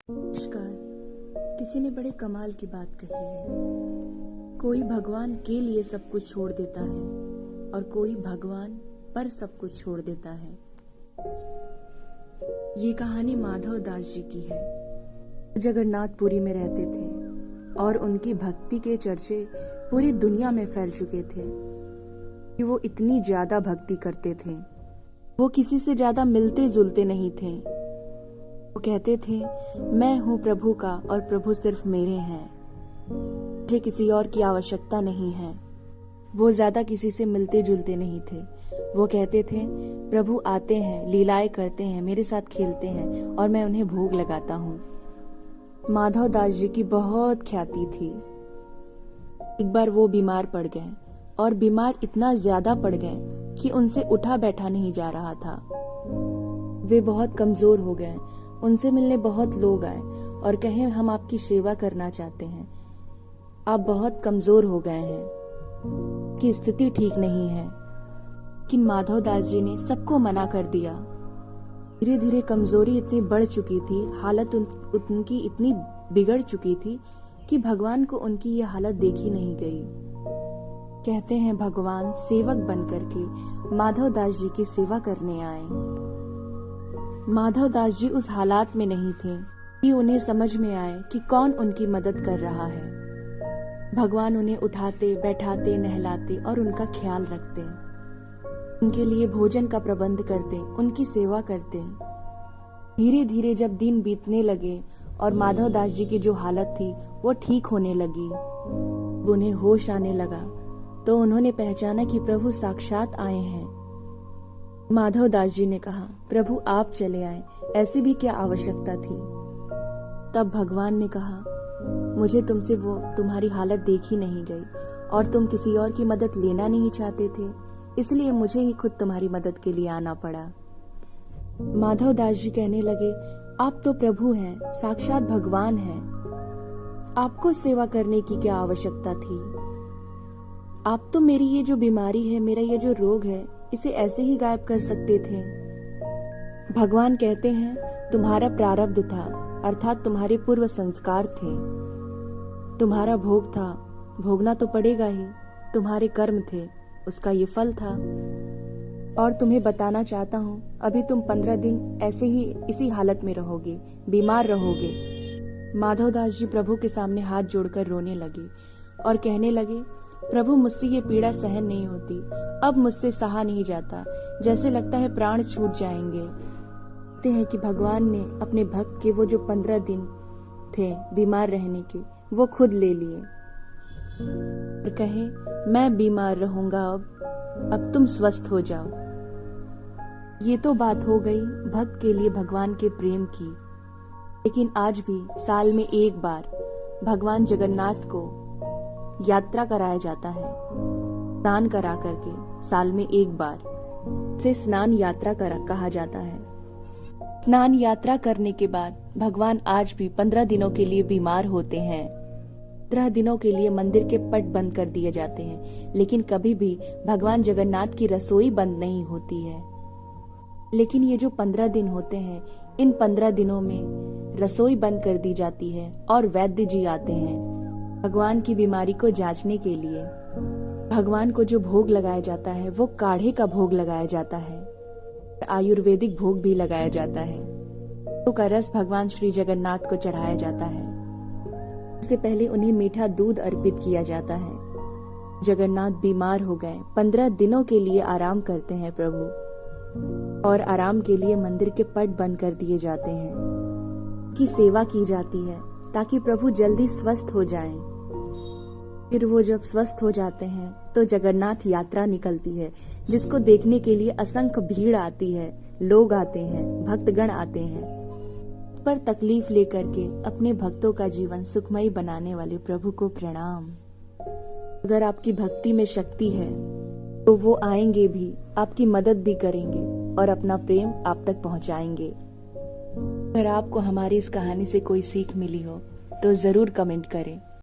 नमस्कार। किसी ने बड़े कमाल की बात कही है। कोई भगवान के लिए सब कुछ छोड़ देता है और कोई भगवान पर सब कुछ छोड़ देता है। ये कहानी माधव दास जी की है। जगन्नाथपुरी में रहते थे और उनकी भक्ति के चर्चे पूरी दुनिया में फैल चुके थे कि वो इतनी ज्यादा भक्ति करते थे। वो किसी से ज्यादा मिलते जुलते नहीं थे। वो कहते थे, मैं हूँ प्रभु का और प्रभु सिर्फ मेरे हैं, मुझे किसी और की आवश्यकता नहीं है। वो ज्यादा किसी से मिलते जुलते नहीं थे। वो कहते थे, प्रभु आते हैं, लीलाएं करते हैं, मेरे साथ खेलते हैं और मैं उन्हें भोग लगाता हूँ। माधव दास जी की बहुत ख्याति थी। एक बार वो बीमार पड़ गए और बीमार इतना ज्यादा पड़ गए कि उनसे उठा बैठा नहीं जा रहा था। वे बहुत कमजोर हो गए। उनसे मिलने बहुत लोग आए और कहे, हम आपकी सेवा करना चाहते हैं, आप बहुत कमजोर हो गए हैं, कि स्थिति ठीक नहीं है। लेकिन माधव दास जी ने सबको मना कर दिया। धीरे धीरे कमजोरी इतनी बढ़ चुकी थी, हालत उनकी इतनी बिगड़ चुकी थी कि भगवान को उनकी ये हालत देखी नहीं गई। कहते हैं, भगवान सेवक बनकर के माधव दास जी की सेवा करने आए। माधव दास जी उस हालात में नहीं थे कि उन्हें समझ में आए कि कौन उनकी मदद कर रहा है। भगवान उन्हें उठाते, बैठाते, नहलाते और उनका ख्याल रखते, उनके लिए भोजन का प्रबंध करते, उनकी सेवा करते। धीरे धीरे जब दिन बीतने लगे और माधव दास जी की जो हालत थी वो ठीक होने लगी, उन्हें होश आने लगा, तो उन्होंने पहचाना कि प्रभु साक्षात आए हैं। माधव दास जी ने कहा, प्रभु आप चले आए, ऐसी भी क्या आवश्यकता थी। तब भगवान ने कहा, मुझे तुमसे वो तुम्हारी हालत देखी नहीं गई और तुम किसी और की मदद लेना नहीं चाहते थे, इसलिए मुझे ही खुद तुम्हारी मदद के लिए आना पड़ा। माधव दास जी कहने लगे, आप तो प्रभु हैं, साक्षात भगवान हैं, आपको सेवा करने की क्या आवश्यकता थी। आप तो मेरी ये जो बीमारी है, मेरा ये जो रोग है, इसे ऐसे ही गायब कर सकते थे। भगवान कहते हैं, तुम्हारा प्रारब्ध था, अर्थात तुम्हारे पूर्व संस्कार थे, तुम्हारा भोग था, भोगना तो पड़ेगा ही, तुम्हारे कर्म थे, उसका ये फल था। और तुम्हें बताना चाहता हूँ, अभी तुम 15 दिन ऐसे ही इसी हालत में रहोगे, बीमार रहोगे। माधव दास जी प्रभु के सामने हाथ जोड़कर रोने लगे और कहने लगे, प्रभु मुझसे ये पीड़ा सहन नहीं होती, अब मुझसे सहा नहीं जाता, जैसे लगता है प्राण छूट जाएंगे। कहते हैं कि भगवान ने अपने भक्त के वो जो 15 दिन थे बीमार रहने के, वो खुद ले लिए और कहे, मैं बीमार रहूंगा, अब तुम स्वस्थ हो जाओ। ये तो बात हो गई भक्त के लिए भगवान के प्रेम की। लेकिन आज भी साल में एक बार भगवान जगन्नाथ को यात्रा कराया जाता है, स्नान करा करके, साल में एक बार से स्नान यात्रा कहा जाता है। स्नान यात्रा करने के बाद भगवान आज भी 15 दिनों के लिए बीमार होते हैं। 15 दिनों के लिए मंदिर के पट बंद कर दिए जाते हैं, लेकिन कभी भी भगवान जगन्नाथ की रसोई बंद नहीं होती है। लेकिन ये जो 15 दिन होते हैं, इन 15 दिनों में रसोई बंद कर दी जाती है और वैद्य जी आते हैं भगवान की बीमारी को जांचने के लिए। भगवान को जो भोग लगाया जाता है वो काढ़े का भोग लगाया जाता है, आयुर्वेदिक भोग भी लगाया जाता है। तो का रस भगवान श्री जगन्नाथ को चढ़ाया जाता है। इससे पहले उन्हें मीठा दूध अर्पित किया जाता है। जगन्नाथ बीमार हो गए, 15 दिनों के लिए आराम करते हैं प्रभु, और आराम के लिए मंदिर के पट बंद कर दिए जाते हैं, की सेवा की जाती है ताकि प्रभु जल्दी स्वस्थ हो जाएं। फिर वो जब स्वस्थ हो जाते हैं तो जगन्नाथ यात्रा निकलती है, जिसको देखने के लिए असंख्य भीड़ आती है, लोग आते हैं, भक्तगण आते हैं। पर तकलीफ लेकर के अपने भक्तों का जीवन सुखमय बनाने वाले प्रभु को प्रणाम। अगर आपकी भक्ति में शक्ति है तो वो आएंगे भी, आपकी मदद भी करेंगे और अपना प्रेम आप तक पहुंचाएंगे। अगर आपको हमारी इस कहानी से कोई सीख मिली हो तो जरूर कमेंट करें।